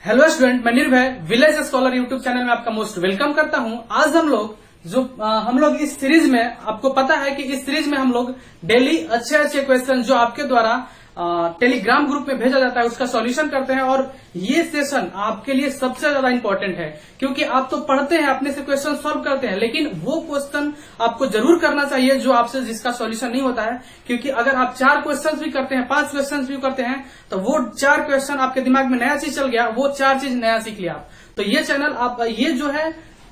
Hello student, मैं निर्भय village scholar YouTube channel में आपका मोस्ट वेलकम करता हूं। आज हम लोग इस सीरीज में, आपको पता है कि इस सीरीज में हम लोग डेली अच्छे क्वेश्चन जो आपके द्वारा टेलीग्राम ग्रुप में भेजा जाता है उसका सॉल्यूशन करते हैं। और ये सेशन आपके लिए सबसे ज्यादा इंपॉर्टेंट है, क्योंकि आप तो पढ़ते हैं, अपने से क्वेश्चन सॉल्व करते हैं, लेकिन वो क्वेश्चन आपको जरूर करना चाहिए जो आपसे जिसका सॉल्यूशन नहीं होता है। क्योंकि अगर आप 4 क्वेश्चन भी करते हैं, 5 क्वेश्चन भी करते हैं, तो वो 4 क्वेश्चन आपके दिमाग में नया चीज चल गया, वो 4 चीज नया सीख लिया आप। तो ये चैनल आप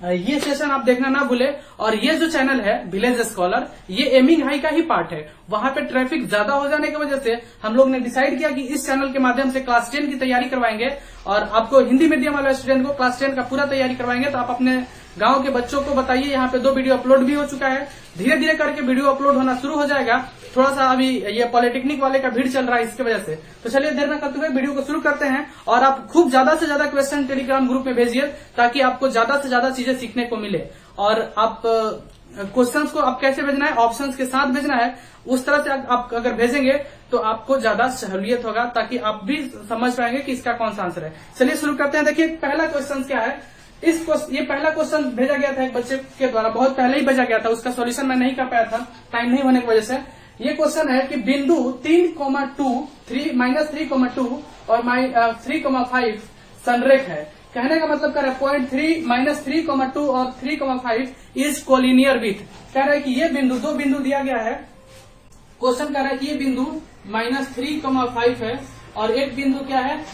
ये सेशन आप देखना ना भूले। और ये जो चैनल है विलेज स्कॉलर, ये एमिंग हाई का ही पार्ट है। वहां पे ट्रैफिक ज्यादा हो जाने की वजह से हम लोग ने डिसाइड किया कि इस चैनल के माध्यम से क्लास 10 की तैयारी करवाएंगे। और आपको हिंदी मीडियम वाले स्टूडेंट को क्लास 10 का पूरा तैयारी करवाएंगे। तो आप अपने गांव के बच्चों को बताइए। यहाँ पे 2 वीडियो अपलोड भी हो चुका है, धीरे धीरे करके वीडियो अपलोड होना शुरू हो जाएगा। थोड़ा सा अभी ये पॉलिटेक्निक वाले का भीड़ चल रहा है, इसकी वजह से। तो चलिए देर न करते हुए वीडियो को शुरू करते हैं। और आप खूब ज्यादा से ज्यादा क्वेश्चन टेलीग्राम ग्रुप में भेजिए, ताकि आपको ज्यादा से ज्यादा चीजें सीखने को मिले। और आप क्वेश्चंस को आप कैसे भेजना है, ऑप्शंस के साथ भेजना है। उस तरह से आप अगर भेजेंगे तो आपको ज्यादा सहूलियत होगा, ताकि आप भी समझ पाएंगे कि इसका कौन सा आंसर है। चलिए शुरू करते हैं। देखिए पहला क्वेश्चन क्या है। ये पहला क्वेश्चन भेजा गया था एक बच्चे के द्वारा, बहुत पहले ही भेजा गया था। उसका सॉल्यूशन मैं नहीं कर पाया था टाइम नहीं होने की वजह से। ये क्वेश्चन है कि बिंदु 3,2 3-2 और 3,5 संरेख है। कहने का मतलब कह रहा है पॉइंट 3-3,2 और 3,5 इज कोलिनियर विथ। कह रहा है कि ये बिंदु, 2 बिंदु दिया गया है। क्वेश्चन कह रहा है कि ये बिंदु -3,5 है और एक बिंदु क्या है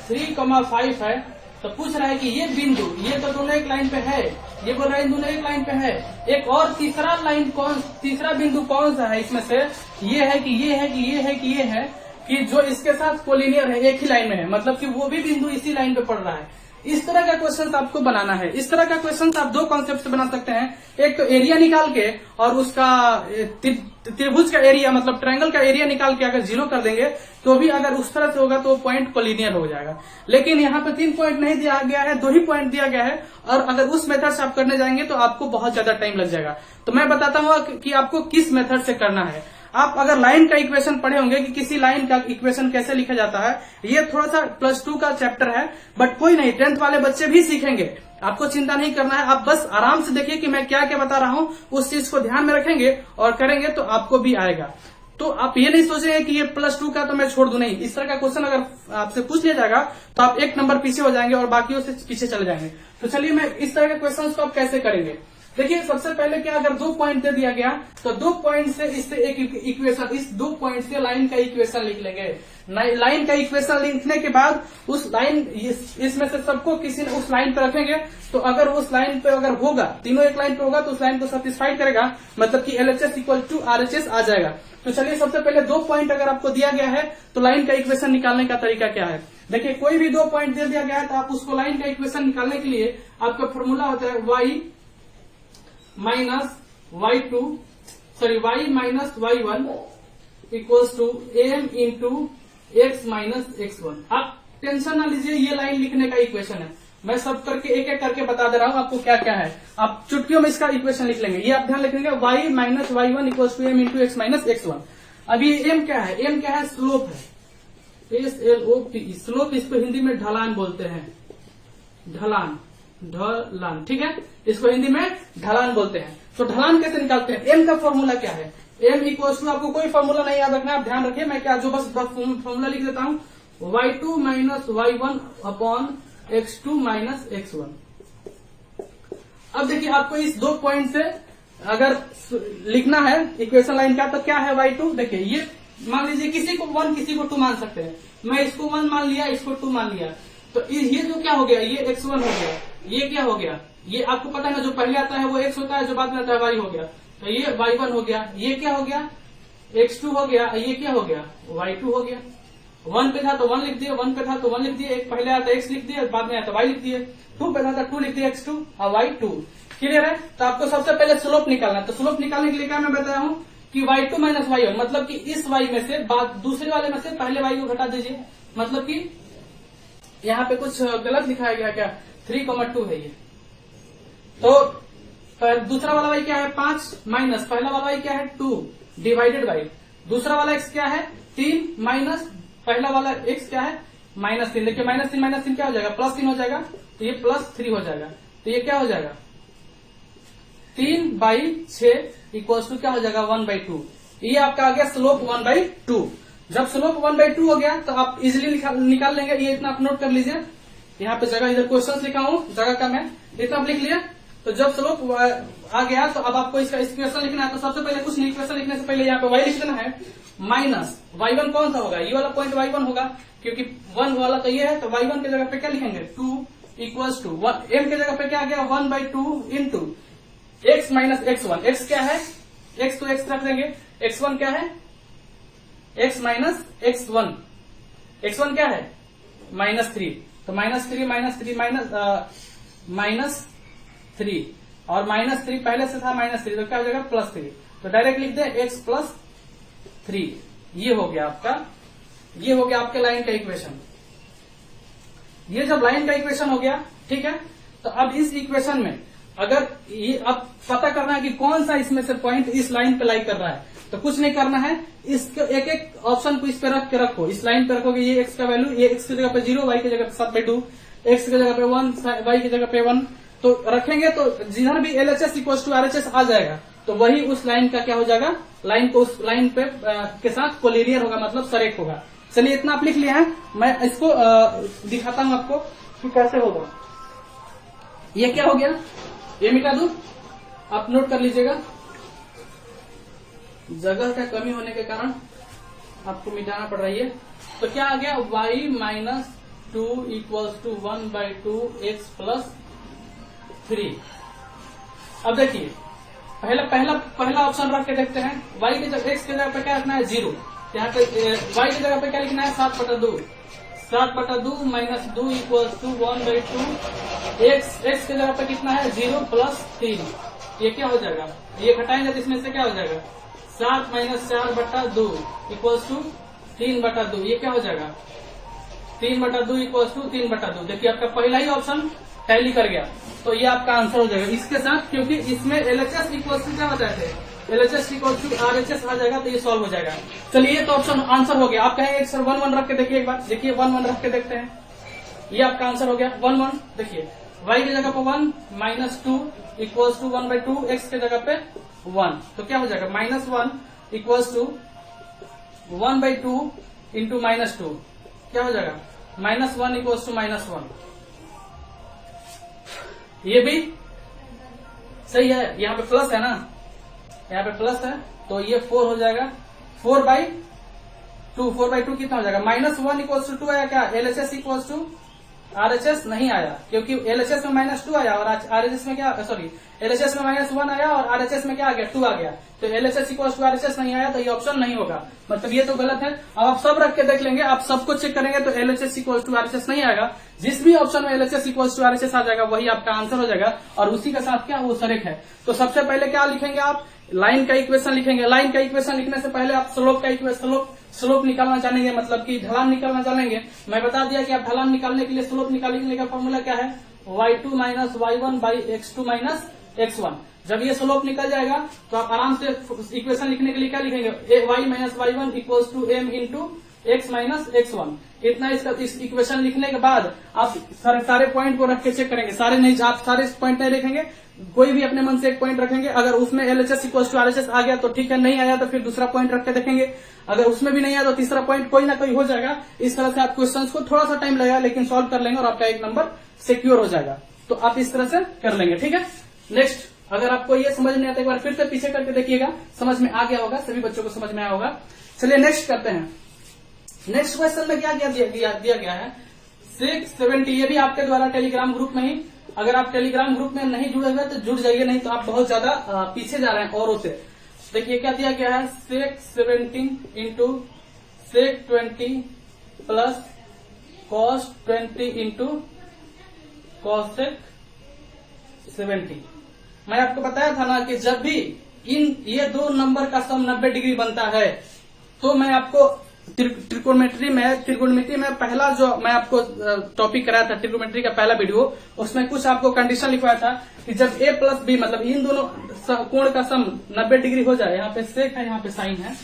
3,5 है। तो पूछ रहा है कि ये बिंदु, ये तो दोनों एक लाइन पे है, ये बोल रहा है दोनों एक लाइन पे है। एक और तीसरा बिंदु कौन सा है इसमें से? ये है कि ये है कि ये है कि ये है कि जो इसके साथ कोलिनियर है, एक ही लाइन में है, मतलब कि वो भी बिंदु इसी लाइन पे पड़ रहा है। इस तरह का क्वेश्चन आपको बनाना है। इस तरह का क्वेश्चन आप 2 कॉन्सेप्ट से बना सकते हैं। एक तो एरिया निकाल के और उसका त्रिभुज का एरिया, मतलब ट्रायंगल का एरिया निकाल के अगर 0 कर देंगे तो भी अगर उस तरह से होगा तो पॉइंट कोलिनियर हो जाएगा। लेकिन यहाँ पे 3 पॉइंट नहीं दिया गया है, 2 ही पॉइंट दिया गया है। और अगर उस मेथड से आप करने जाएंगे तो आपको बहुत ज्यादा टाइम लग जाएगा। तो मैं बताता हूँ कि आपको किस मेथड से करना है। आप अगर लाइन का इक्वेशन पढ़े होंगे कि किसी लाइन का इक्वेशन कैसे लिखा जाता है, ये थोड़ा सा +2 का चैप्टर है, बट कोई नहीं, 10th वाले बच्चे भी सीखेंगे। आपको चिंता नहीं करना है, आप बस आराम से देखिए कि मैं क्या क्या बता रहा हूँ, उस चीज को ध्यान में रखेंगे और करेंगे तो आपको भी आएगा। तो आप ये नहीं सोचेंगे कि ये +2 का तो मैं छोड़ दूं, नहीं। इस तरह का क्वेश्चन अगर आपसे पूछ लिया जाएगा तो आप 1 नंबर पीछे हो जाएंगे और बाकियों से पीछे चले जाएंगे। तो चलिए मैं इस तरह के क्वेश्चन को आप कैसे करेंगे। देखिए सबसे पहले क्या, अगर 2 पॉइंट दे दिया गया तो 2 पॉइंट से इससे एक इक्वेशन, इस 2 पॉइंट से लाइन का इक्वेशन लिख लेंगे। लाइन का इक्वेशन लिखने के बाद उस लाइन, इसमें से सबको किसी ने उस लाइन पे रखेंगे। तो अगर उस लाइन पे अगर होगा, तीनों एक लाइन पे होगा तो उस लाइन को सेटिस्फाई करेगा, मतलब कि LHS = RHS आ जाएगा। तो चलिए सबसे पहले 2 पॉइंट अगर आपको दिया गया है तो लाइन का इक्वेशन निकालने का तरीका क्या है। देखिए कोई भी 2 पॉइंट दे दिया गया है तो आप उसको लाइन का इक्वेशन निकालने के लिए आपका फॉर्मूला होता है y -y1 equals to m into x - x1। आप टेंशन ना लीजिए, ये लाइन लिखने का इक्वेशन है। मैं सब करके एक एक करके बता दे रहा हूँ आपको क्या क्या है। आप चुटकियों में इसका इक्वेशन लिख लेंगे। ये आप ध्यान रखेंगे, y - y1 equals to m into x - x1। अब ये m क्या है? m क्या है? स्लोप है, SLOP। स्लोप इसको हिंदी में ढलान बोलते हैं, ढलान, ठीक है, इसको हिंदी में ढलान बोलते हैं। तो ढलान कैसे निकालते हैं? m का फॉर्मूला क्या है? m इक्वल्स टू, आपको कोई फॉर्मूला नहीं याद रखना, आप ध्यान रखिए। मैं क्या जो बस फॉर्मूला लिख देता हूँ, y2 - y1 upon x2 - x1। अब देखिए आपको इस 2 पॉइंट से अगर लिखना है इक्वेशन लाइन का, तो क्या है y2। देखिए ये मान लीजिए किसी को 1 किसी को 2 मान सकते हैं। मैं इसको 1 मान लिया, इसको 2 मान लिया, तो ये जो क्या हो गया, ये x1 हो गया। ये क्या हो गया? ये आपको पता है ना, जो पहले आता है वो x होता है, जो बाद में आता है y हो गया। तो ये y1 हो गया। ये क्या हो गया? x2 हो गया। ये क्या हो गया? y2 हो गया। 1 पे था तो 1 लिख दिए, 1 पे था तो 1 लिख दिए, एक पहले आता x लिख दिए, बाद में आता y लिख दिए, 2 पे था तो 2 लिख दिए, x2 और y2। क्लियर है? तो आपको सबसे पहले स्लोप निकालना है। तो स्लोप निकालने के लिए क्या मैं बताया हूँ कि y2 - y1, मतलब कि इस y में से दूसरे वाले में से पहले y को घटा दीजिए। मतलब कि यहाँ पे कुछ गलत दिखाया गया क्या? 3,2 है ये। तो दूसरा वाला y क्या है? 5 माइनस पहला वाला y क्या है? 2 डिवाइडेड बाई दूसरा वाला x क्या है? 3 माइनस पहला वाला x क्या है? -3। देखिए -3 क्या हो जाएगा, +3 हो जाएगा, तो ये +3 हो जाएगा। तो ये क्या हो जाएगा, 3/6 इक्वल्स टू क्या हो जाएगा, 1/2। ये आपका आ गया स्लोप 1/2। जब स्लोप 1/2 हो गया तो आप इजिली निकाल लेंगे। ये इतना आप नोट कर लीजिए, यहाँ पे जगह इधर क्वेश्चन लिखा हूँ, जगह कम है, इतना आप लिख लिया। तो जब स्लोप आ गया तो अब आपको इसका इक्वेशन लिखना है। तो सबसे पहले कुछ नहीं, इक्वेशन लिखने से पहले यहाँ पे y लिख देना है, माइनस y1 कौन सा होगा, ये वाला पॉइंट y1 होगा, क्योंकि 1 वाला तो ये है। तो y1 के जगह पे क्या लिखेंगे, 2 इक्वल्स टू m के जगह पे क्या आ गया, 1/2 into x minus x1। x क्या है, x तो x रख देंगे, x1 क्या है, x माइनस x1। x1 क्या है, -3। तो -3 -3 और -3 पहले से था -3, तो क्या हो जाएगा, +3। तो डायरेक्ट लिख दे x + 3। ये हो गया आपका, ये हो गया आपके लाइन का इक्वेशन। ये जब लाइन का इक्वेशन हो गया, ठीक है, तो अब इस इक्वेशन में अगर ये अब पता करना है कि कौन सा इसमें से पॉइंट इस लाइन पे लाई कर रहा है, तो कुछ नहीं करना है, इसके एक एक ऑप्शन को इस पे रख के रखो, इस लाइन पे रखोगे। ये x का वैल्यू, ये x की जगह पे 0, y की जगह पे 7/2, x की जगह पे 1, y की जगह पे 1, तो रखेंगे तो जिधर भी LHS इक्वल टू RHS आ जाएगा तो वही उस लाइन का क्या हो जाएगा, लाइन को उस लाइन पे के साथ कोलिनियर होगा, मतलब सरेक होगा। चलिए इतना आप लिख लिया है, मैं इसको दिखाता हूं आपको कि कैसे होगा। ये क्या हो गया, ये मिटा दूं, आप नोट कर लीजिएगा, जगह का कमी होने के कारण आपको मिटाना पड़ रही है। तो क्या आ गया, y - 2 इक्वल्स टू 1/2 x + 3। अब देखिए पहला ऑप्शन रख के देखते हैं। y के जगह, x के जगह पे क्या रखना है, 0। यहाँ पे y की जगह पे क्या लिखना है, 7/2। 7/2 - 2 इक्वल्स टू 1/2 x के जगह पे कितना है, 0 + 3। ये क्या हो जाएगा, ये घटाएंगे तो इसमें से क्या हो जाएगा, 7 - 4/2 इक्वल्स टू 3/2। ये क्या हो जाएगा, 3/2 इक्वल्स टू 3/2। देखिए आपका पहला ही ऑप्शन टैली कर गया, तो ये आपका आंसर हो जाएगा इसके साथ, क्योंकि इसमें LHS इक्वल्स टू क्या बताए थे, LHS इक्वल टू RHS आ जाएगा, तो ये सॉल्व हो जाएगा। चलिए ये तो ऑप्शन आंसर हो गया। आप कहेंगे सर 1-1 रख के देखिए एक बार, देखिए 1-1 रख के देखते हैं। ये आपका आंसर हो गया 1-1। देखिए y की जगह पे 1 - 2 इक्वल्स टू 1/2, x के जगह पे 1, तो क्या हो जाएगा, -1 इक्वल्स टू 1/2 इंटू -2, क्या हो जाएगा, -1 इक्वल्स टू -1। ये भी सही है, यहाँ पे प्लस है ना, यहाँ पे प्लस है, तो ये 4 हो जाएगा, 4/2। 4/2 कितना हो जाएगा, -1 इक्वल्स टू 2 आया क्या, LHS इक्वल्स टू RHS नहीं आया, क्योंकि LHS में -2 आया और RHS में क्या, सॉरी LHS में -1 आया और RHS में क्या आ गया, 2 आ गया। तो LHS इक्वल्स टू RHS नहीं आया, तो ये ऑप्शन नहीं होगा, मतलब ये तो गलत है। अब आप सब रख के देख लेंगे, आप सबको चेक करेंगे तो LHS इक्वल्स टू RHS नहीं आएगा। जिस भी ऑप्शन में LHS इक्वल्स टू RHS आ जाएगा वही आपका आंसर हो जाएगा, और उसी के साथ क्या वो सरेक है। तो सबसे पहले क्या लिखेंगे आप, लाइन का इक्वेशन लिखेंगे। लाइन का इक्वेशन लिखने से पहले आप स्लोप का इक्वेशन, स्लोप निकालना जानेंगे, मतलब कि ढलान निकालना जानेंगे। मैं बता दिया कि आप ढलान निकालने के लिए, स्लोप निकालने का फॉर्मूला क्या है, y2 - y1/x2 - x1। जब ये स्लोप निकल जाएगा तो आप आराम से इक्वेशन लिखने के लिए क्या लिखेंगे, y - y1 equals to m into x - x1। इतना इस इक्वेशन लिखने के बाद आप सारे पॉइंट को रख के चेक करेंगे। सारे नहीं, आप सारे पॉइंट नहीं लिखेंगे, कोई भी अपने मन से एक पॉइंट रखेंगे। अगर उसमें LHS इक्वल्स टू RHS आ गया तो ठीक है, नहीं आया तो फिर दूसरा पॉइंट रख के देखेंगे। अगर उसमें भी नहीं आया तो तीसरा पॉइंट कोई ना कोई हो जाएगा। इस तरह से आप क्वेश्चन को थोड़ा सा टाइम लगेगा लेकिन सॉल्व कर लेंगे और आपका 1 नंबर सिक्योर हो जाएगा। तो आप इस तरह से कर लेंगे, ठीक है। नेक्स्ट, अगर आपको ये समझ नहीं आता एक बार फिर से पीछे करके देखिएगा, समझ में आ गया होगा, सभी बच्चों को समझ में आया होगा। चलिए नेक्स्ट करते हैं। नेक्स्ट क्वेश्चन में क्या दिया गया है, 670। ये भी आपके द्वारा टेलीग्राम ग्रुप में ही, अगर आप टेलीग्राम ग्रुप में नहीं जुड़े हुए तो जुड़ जाइए, नहीं तो आप बहुत ज्यादा पीछे जा रहे हैं औरों से। देखिए क्या दिया गया है, 617 into sec20 plus cos20 into cos70। मैं आपको बताया था ना कि जब भी ये दो नंबर का सम 90 डिग्री बनता है तो मैं आपको त्रिकोणमिति में पहला जो मैं आपको टॉपिक कराया था, त्रिकोणमिति का पहला वीडियो, उसमें कुछ आपको कंडीशन लिखवाया था कि जब a प्लस बी, मतलब इन दोनों कोण का सम 90 डिग्री हो जाए, यहाँ पे सेक है, यहाँ पे साइन है,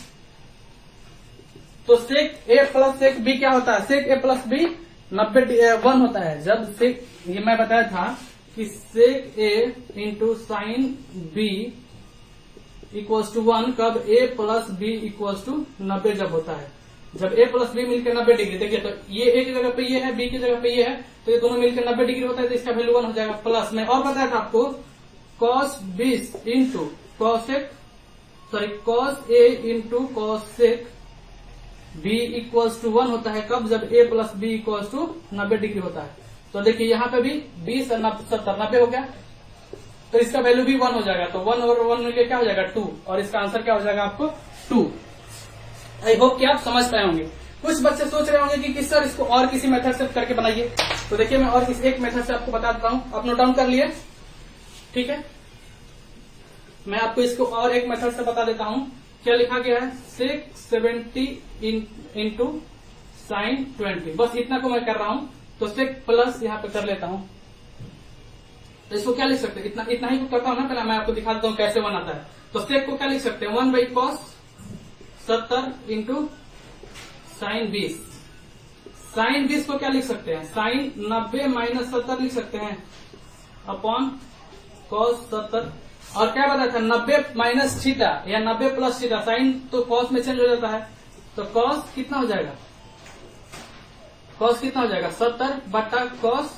तो सेक a प्लस सेक b क्या होता है, सेक a प्लस b 1 होता है जब सेक, ये मैं बताया था कि sec A into sine B equals to 1 कब a plus B equals to 90 जब होता है। जब a प्लस बी मिलकर 90 डिग्री, देखिए तो ये a की जगह पे ये है, b की जगह पे ये है, तो ये दोनों मिलकर 90 डिग्री होता है, तो इसका वैल्यू 1 हो जाएगा। प्लस में और बताया था आपको cos 20 into cosec cos a into cosec b equals to 1 होता है कब जब a plus B equals to 90 degree होता है। तो देखिए यहाँ पे भी 20 और 70 90 हो गया, तो इसका वैल्यू भी 1 हो जाएगा। तो 1 और 1 मिलकर क्या हो जाएगा 2, और इसका आंसर क्या हो जाएगा आपको 2। आई होप कि आप समझ पाए होंगे। कुछ बच्चे सोच रहे होंगे कि सर इसको और किसी मेथड से करके बनाइए, तो देखिए मैं और एक मेथड से आपको बता देता हूं। आप नोट डाउन कर लिए, ठीक है। मैं आपको इसको और एक मेथड से बता देता हूं। क्या लिखा गया है, सेक 70 इंटू साइन 20, बस इतना को मैं कर रहा हूं। तो सेक प्लस यहाँ पे कर लेता हूं, तो इसको क्या लिख सकते हैं, इतना ही करता हूं ना, पहले मैं आपको दिखा देता हूं कैसे बनाता है। तो सेक को क्या लिख सकते हैं, 1 by cos 70 into sine 20। Sine 20 को क्या लिख सकते हैं, साइन 90 माइनस 70 लिख सकते हैं अपॉन कॉस 70। और क्या बताया था, 90 माइनस थीटा या 90 प्लस थीटा, साइन तो कॉस में चेंज हो जाता है, तो कॉस कितना हो जाएगा, कॉस कितना हो जाएगा 70 बटा कॉस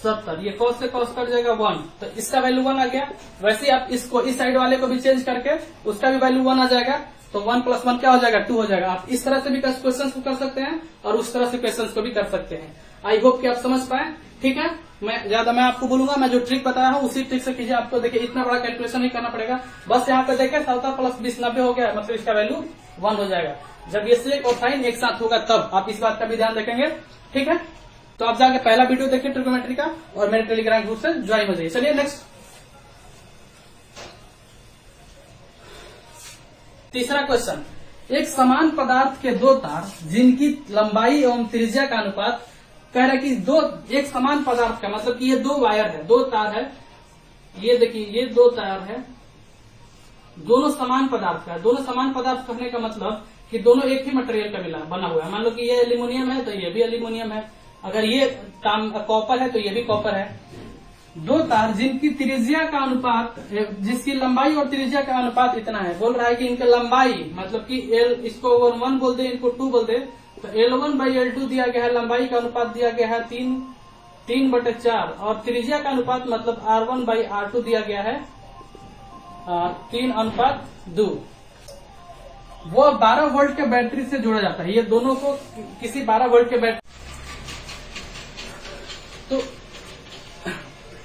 70। ये कॉस से कॉस कट जाएगा 1, तो इसका वैल्यू 1 आ गया। वैसे आप इसको इस साइड वाले को भी चेंज करके उसका भी वैल्यू 1 आ जाएगा, तो 1 प्लस 1 क्या हो जाएगा 2 हो जाएगा। आप इस तरह से भी क्वेश्चन को कर सकते हैं और उस तरह से क्वेश्चन को भी कर सकते हैं। आई होप कि आप समझ पाए, ठीक है। मैं आपको बोलूंगा, मैं जो ट्रिक बताया हूँ उसी ट्रिक से कीजिए। आपको देखिए इतना बड़ा कैलकुलेशन नहीं करना पड़ेगा, बस यहाँ पे देखें 70 प्लस 20 90 हो गया, मतलब इसका वैल्यू 1 हो जाएगा। जब ये सेक और साइन एक साथ होगा तब आप इस बात का भी ध्यान रखेंगे, ठीक है। तो आप जाके पहला वीडियो देखिए ट्रिग्नोमेट्री का और मेरे टेलीग्राम ग्रुप से ज्वाइन हो जाइए। चलिए नेक्स्ट, तीसरा क्वेश्चन। एक समान पदार्थ के दो तार जिनकी लंबाई एवं त्रिज्या का अनुपात, कह रहा है कि एक समान पदार्थ का मतलब कि ये 2 वायर है, 2 तार है, ये देखिए ये 2 तार है, दोनों समान पदार्थ का है। दोनों समान पदार्थ कहने का मतलब कि दोनों एक ही मटेरियल का बना हुआ है। मान लो कि ये एल्यूमिनियम है तो ये भी एल्यूमिनियम है, अगर ये कॉपर है तो ये भी कॉपर है। 2 तार जिनकी त्रिज्या का अनुपात, जिसकी लंबाई और त्रिज्या का अनुपात इतना है, बोल रहा है कि इनकी लंबाई मतलब कि इसको 1 बोल दे, इनको 2 बोल दे, तो L1 बाई L2 दिया गया है, लंबाई का अनुपात दिया गया है 3/4, और त्रिज्या का अनुपात मतलब R1 बाई R2 दिया गया है 3:2। वो 12 वोल्ट के बैटरी से जोड़ा जाता है। ये दोनों को किसी 12 वोल्ट के बैटरी,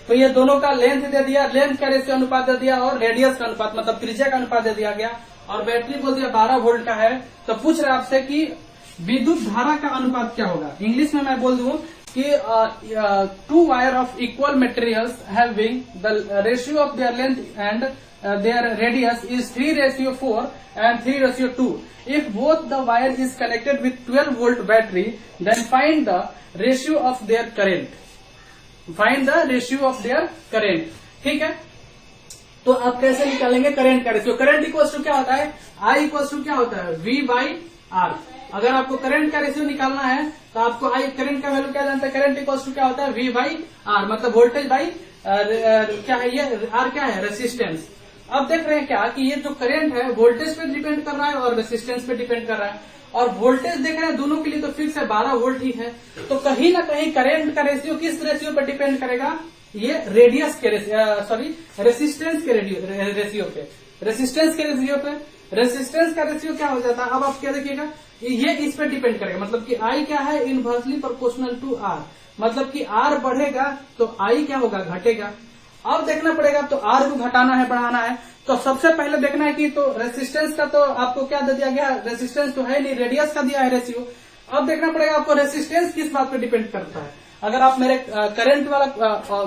तो ये दोनों का लेंथ दे दिया, लेंथ का रेशियो अनुपात दे दिया, और रेडियस का अनुपात मतलब त्रिज्या का अनुपात दे दिया गया, और बैटरी बोल दिया 12 वोल्ट का है। तो पूछ रहे आपसे कि विद्युत धारा का अनुपात क्या होगा। इंग्लिश में मैं बोल दूं कि 2 wire of equal materials having the ratio of their length and their radius is 3:4 and 3:2. If both the wire is connected with 12 volt battery, then find the ratio of their current. Find the ratio of their current. ठीक है, तो आप कैसे निकालेंगे current का ratio. Current equal to क्या होता है, I इक्वल टू क्या होता है V बाई R। अगर आपको करंट का रेशियो निकालना है तो आपको I करंट का वैल्यू क्या जानते हैं, करंट इक्वल टू क्या होता है V बाई R, मतलब वोल्टेज बाई क्या है, ये R क्या है रेसिस्टेंस। अब देख रहे हैं क्या कि ये जो करंट है वोल्टेज पे डिपेंड कर रहा है और रेसिस्टेंस पे डिपेंड कर रहा है, और वोल्टेज देख रहे हैं दोनों के लिए तो फिक्स है 12 वोल्ट ही है। तो कहीं ना कहीं करंट का रेशियो किस रेशियो पे डिपेंड करेगा, ये रेडियस के रेसिस्टेंस के रेशियो पे, रेसिस्टेंस के रेशियो पे। रेसिस्टेंस का रेशियो क्या हो जाता है, अब आप क्या देखिएगा, ये इस पे डिपेंड करेगा, मतलब कि I क्या है इनवर्सली प्रोपोर्शनल टू R, मतलब कि R बढ़ेगा तो I क्या होगा घटेगा। अब देखना पड़ेगा तो R को घटाना है बढ़ाना है, तो सबसे पहले देखना है कि तो रेसिस्टेंस का तो आपको क्या दे दिया गया, रेसिस्टेंस तो है नहीं, रेडियस का दिया है रेशियो। अब देखना पड़ेगा आपको रेसिस्टेंस किस बात पे डिपेंड करता है। अगर आप मेरे करंट वाला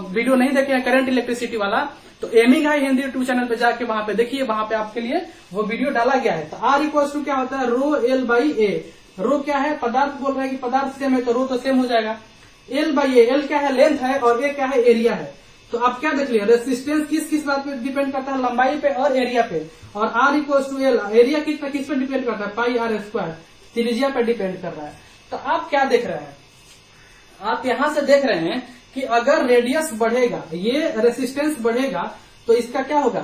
वीडियो नहीं देखे हैं, करंट इलेक्ट्रिसिटी वाला, तो aiming high Hindi YouTube channel पे जाके वहां पे देखिए, वहां पे आपके लिए वो वीडियो डाला गया है। तो R इक्वल टू क्या होता है रो L बाई ए। रो क्या है, पदार्थ बोल रहा है कि पदार्थ सेम है तो रो तो सेम हो जाएगा। L बाई ए, L क्या है लेंथ है और ए क्या है एरिया है। तो आप क्या देख लिया, रेसिस्टेंस किस बात पे डिपेंड करता है, लंबाई पे और एरिया पे। और R equal to L, area किस पे डिपेंड करता है, पाई R स्क्वायर, त्रिज्या पे डिपेंड कर रहा है। तो आप क्या देख रहे हैं, आप यहां से देख रहे हैं कि अगर रेडियस बढ़ेगा, ये रेसिस्टेंस बढ़ेगा, तो इसका क्या होगा,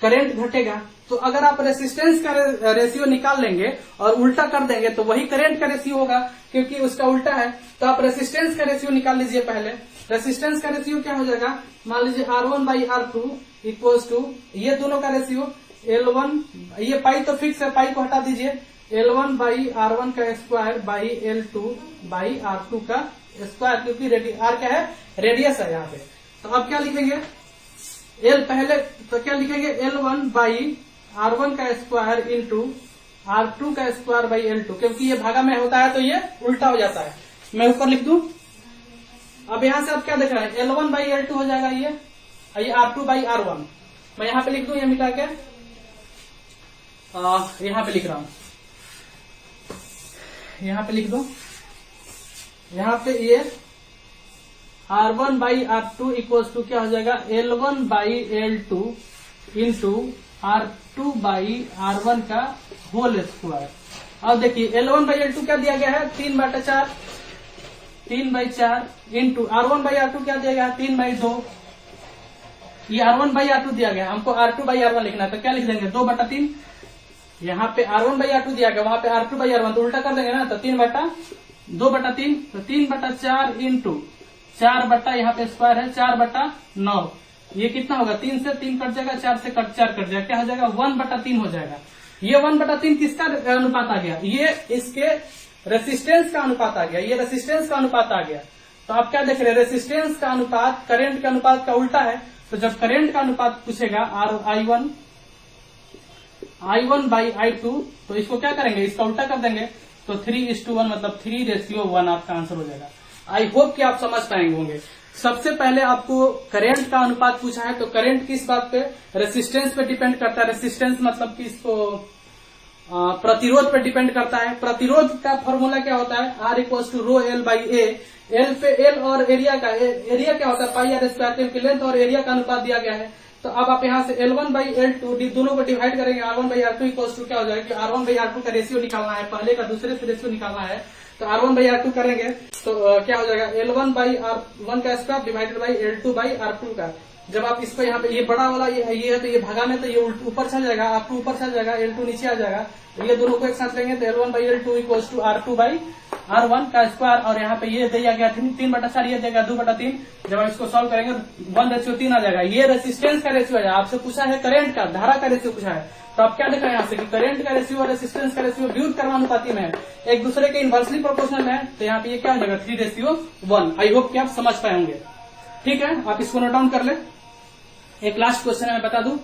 करंट घटेगा। तो अगर आप रेसिस्टेंस का रेशियो निकाल लेंगे और उल्टा कर देंगे तो वही करंट का रेशियो होगा, क्योंकि उसका उल्टा है। तो आप रेसिस्टेंस का रेशियो निकाल लीजिए। पहले रेसिस्टेंस का रेशियो क्या हो जाएगा, मान लीजिए R1 by R2 equals to, ये दोनों का रेशियो L1, ये पाई तो फिक्स है, पाई को हटा दीजिए, L1 बाई R1 का square by L2 by R2 का स्क्वायर, क्योंकि R क्या है, रेडियस है यहाँ पे। तो अब क्या लिखेंगे, L पहले तो क्या लिखेंगे, L1 बाई R1 का स्क्वायर इंटू R2 का स्क्वायर बाई L2, क्योंकि ये भागा में होता है तो ये उल्टा हो जाता है। मैं ऊपर लिख दूं। अब यहां से आप क्या देख रहे हैं, L1 बाई L2 हो जाएगा ये R2 बाई R1। मैं यहां पे लिख दूं, ये मिटा के यहां पे लिख रहा हूं, यहां पे लिख दो। यहां पे ये R1 by R2 equals to क्या हो जाएगा, L1 by L2 into R2 by R1 का होल स्क्वायर। अब देखिए L1 बाई L2 क्या दिया गया है, 3/4, 3/4 इंटू R1 बाई R2 क्या दिया गया है, 3/2। ये R1 बाई R2 दिया गया है, हमको R2 बाई R1 लिखना है, तो क्या लिख देंगे, 2/3। यहाँ पे R1 बाई R2 दिया गया, वहां पे R2 बाई R1, तो उल्टा कर देंगे ना, तो 2/3, तो 3/4 इंटू 4 यहाँ पे स्क्वायर है 4/9। ये कितना होगा, 3 से 3 कट जाएगा, 4 से 4 कट जाएगा, क्या हो जाएगा, 1/3 हो जाएगा। ये 1/3 किसका अनुपात आ गया, ये इसके रेसिस्टेंस का अनुपात आ गया, ये रेसिस्टेंस का अनुपात आ गया। तो आप क्या देख रहे हैं, रेसिस्टेंस का अनुपात करंट के अनुपात का उल्टा है। तो जब करंट का अनुपात पूछेगा I1 बाई I2, तो इसको क्या करेंगे, इसका उल्टा कर देंगे, तो 3:1, मतलब 3:1 आपका आंसर हो जाएगा। आई होप कि आप समझ पाएंगे होंगे। सबसे पहले आपको करंट का अनुपात पूछा है, तो करंट किस बात पे, रेसिस्टेंस पे डिपेंड करता है। रेसिस्टेंस मतलब कि इसको प्रतिरोध पे डिपेंड करता है। प्रतिरोध का फॉर्मूला क्या होता है, R equals to rho L by A। L पे L और एरिया का, एरिया क्या होता है, पाई R स्क्वायर, की लेंथ और एरिया का अनुपात दिया गया है। तो अब आप यहाँ से L1 बाई L2 दोनों को डिवाइड करेंगे, R1 by R2 equals to क्या हो जाएगा, R1 बाई R2 का रेशियो निकालना है, पहले का दूसरे से रेशियो निकालना है। तो R1 बाई R2 करेंगे तो क्या हो जाएगा, L1 बाई R1 का square divided by L2 by R2 का। जब आप इसको यहाँ पे, ये बड़ा वाला ये है, तो ये भागा में, तो ये ऊपर चल जाएगा, R2 ऊपर चल जाएगा, L2 नीचे आ जाएगा। तो ये दोनों को एक साथ लेंगे, तो L1 by L2 equals to R2 by R1 का स्क्वायर, और यहाँ पे ये दिया गया 3/4, ये देगा 2/3। जब आप इसको सॉल्व करेंगे 1:3 आ जाएगा। ये रेसिस्टेंस का रेशियो है। आपसे पूछा है करंट का, धारा का रेशियो पूछा है, तो आप क्या देखा यहाँ से कि करंट का रेशियो और रेसिस्टेंस का रेशियो व्युत कर्मानुपाती में है, एक दूसरे के इनवर्सली प्रोपोर्शनल है। तो यहाँ पे ये क्या हो जाएगा, 3:1। आई होप कि आप समझ पाए होंगे। ठीक है, आप इसको नोट डाउन कर ले। एक लास्ट क्वेश्चन है, मैं बता दूं,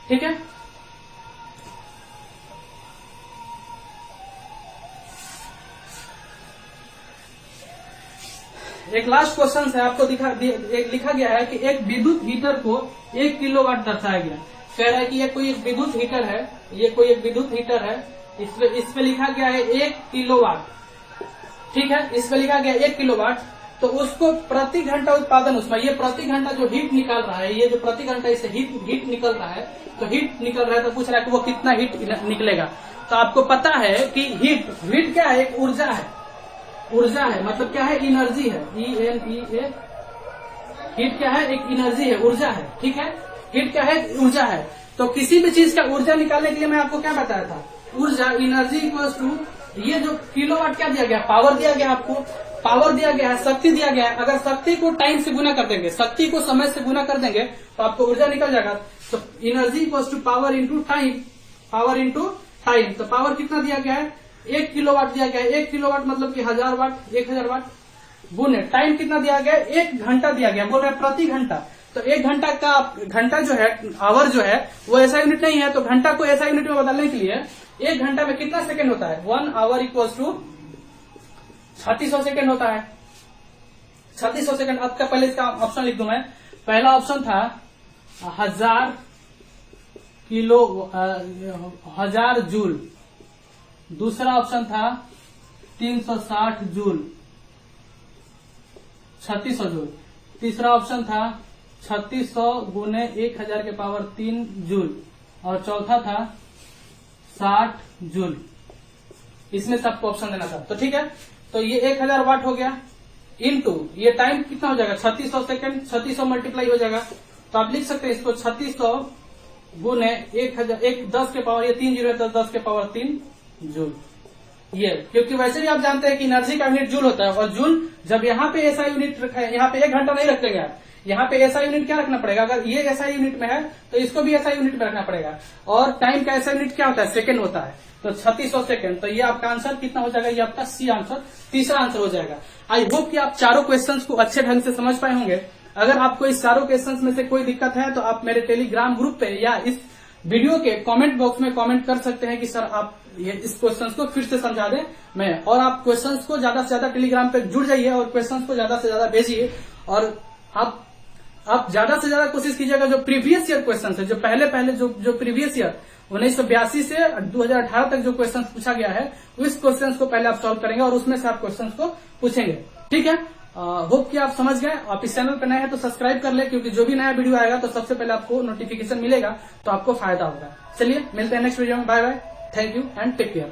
ठीक है। एक लास्ट क्वेश्चन है, आपको लिखा गया है कि एक विद्युत हीटर को 1 किलोवाट दर्शाया गया। कह रहा है कि ये कोई एक विद्युत हीटर है, ये कोई एक विद्युत हीटर है, इसमें लिखा गया है 1 किलोवाट। ठीक है, इसमें लिखा गया 1 किलोवाट। तो उसको प्रति घंटा उत्पादन, उसमें ये प्रति घंटा जो हीट निकल रहा है, ये जो प्रति घंटा इससे हीट निकल रहा है, तो हीट निकल रहा है, तो पूछ रहा है कि वो कितना हीट निकलेगा। तो आपको पता है कि हीट क्या है, एक ऊर्जा है। ऊर्जा है मतलब क्या है, एनर्जी है, ENEA। हीट क्या है, एक एनर्जी है, ऊर्जा है। ठीक है, हीट क्या है, ऊर्जा है। तो किसी भी चीज का ऊर्जा निकालने के लिए मैं आपको क्या बताया था, ऊर्जा, एनर्जी इक्वल्स टू, ये जो किलोवाट क्या दिया गया, पावर दिया गया, आपको पावर दिया गया है, शक्ति दिया गया है। अगर शक्ति को टाइम से गुना कर देंगे, शक्ति को समय से गुना कर देंगे, तो आपको ऊर्जा निकल जाएगा। तो energy equals to power into time, power into time. तो पावर कितना दिया गया है, 1 किलोवाट दिया गया है। 1 किलोवाट मतलब कि 1000 वाट, 1000 वाट गुने टाइम कितना दिया गया है, 1 घंटा दिया गया, बोल रहे हैं प्रति घंटा। तो 1 घंटा का, घंटा जो है, आवर जो है, वो ऐसा यूनिट नहीं है। तो घंटा को ऐसा यूनिट में बदलने के लिए 1 घंटा में कितना सेकंड होता है, 1 आवर इक्वल्स टू 3600 सेकंड होता है, 3600 सेकंड। आपका पहले इसका ऑप्शन लिख दूं मैं। पहला ऑप्शन था 1000 किलो, 1000 जूल। दूसरा ऑप्शन था 360 जूल, 3600 जूल। तीसरा ऑप्शन था 3600 गुने 1000 के पावर 3 जूल। और चौथा था 60 जूल, इसमें सबको ऑप्शन देना था। तो ठीक है, तो ये 1000 वाट हो गया, इनटू ये टाइम कितना हो जाएगा 3600 सेकंड, 3600 मल्टीप्लाई हो जाएगा। तो आप लिख सकते हैं इसको 3600 गुने 1000, 10 के पावर, ये 3 जीरो है तो 10 के पावर 3 जूल। ये क्योंकि वैसे भी आप जानते हैं कि एनर्जी का यूनिट जूल होता है, और जूल जब यहाँ पे ऐसा यूनिट रखा है, यहाँ पे 1 घंटा नहीं रखेंगे आप, यहाँ पे ऐसा यूनिट क्या रखना पड़ेगा, अगर ये ऐसा यूनिट में है तो इसको भी ऐसा यूनिट में रखना पड़ेगा। और टाइम का ऐसा यूनिट क्या होता है, सेकंड होता है, तो 3600 सेकंड। तो ये आपका आंसर कितना हो जाएगा, ये आपका सी आंसर, तीसरा आंसर हो जाएगा। आई होप कि आप चारों क्वेश्चंस को अच्छे ढंग से समझ पाए होंगे। अगर आपको इस चारों क्वेश्चंस में से कोई दिक्कत है तो आप मेरे टेलीग्राम ग्रुप पे या इस वीडियो के कमेंट बॉक्स में कमेंट कर सकते हैं कि सर आप ये इस क्वेश्चंस को फिर से समझा दें मैं। और आप क्वेश्चंस को ज्यादा से ज्यादा टेलीग्राम पे जुड़ जाइए और क्वेश्चंस को ज्यादा से ज्यादा भेजिए। और आप ज्यादा से ज्यादा कोशिश कीजिएगा जो प्रीवियस ईयर क्वेश्चन है, जो पहले जो प्रीवियस ईयर 1982 से 2018 तक जो क्वेश्चन पूछा गया है, उस क्वेश्चन को पहले आप सॉल्व करेंगे और उसमें से आप क्वेश्चन को पूछेंगे। ठीक है, होप कि आप समझ गए। आप इस चैनल पर नए हैं तो सब्सक्राइब कर ले, क्योंकि जो भी नया वीडियो आएगा तो सबसे पहले आपको नोटिफिकेशन मिलेगा, तो आपको फायदा होगा। चलिए मिलते हैं नेक्स्ट वीडियो में, bye bye, thank you and take care.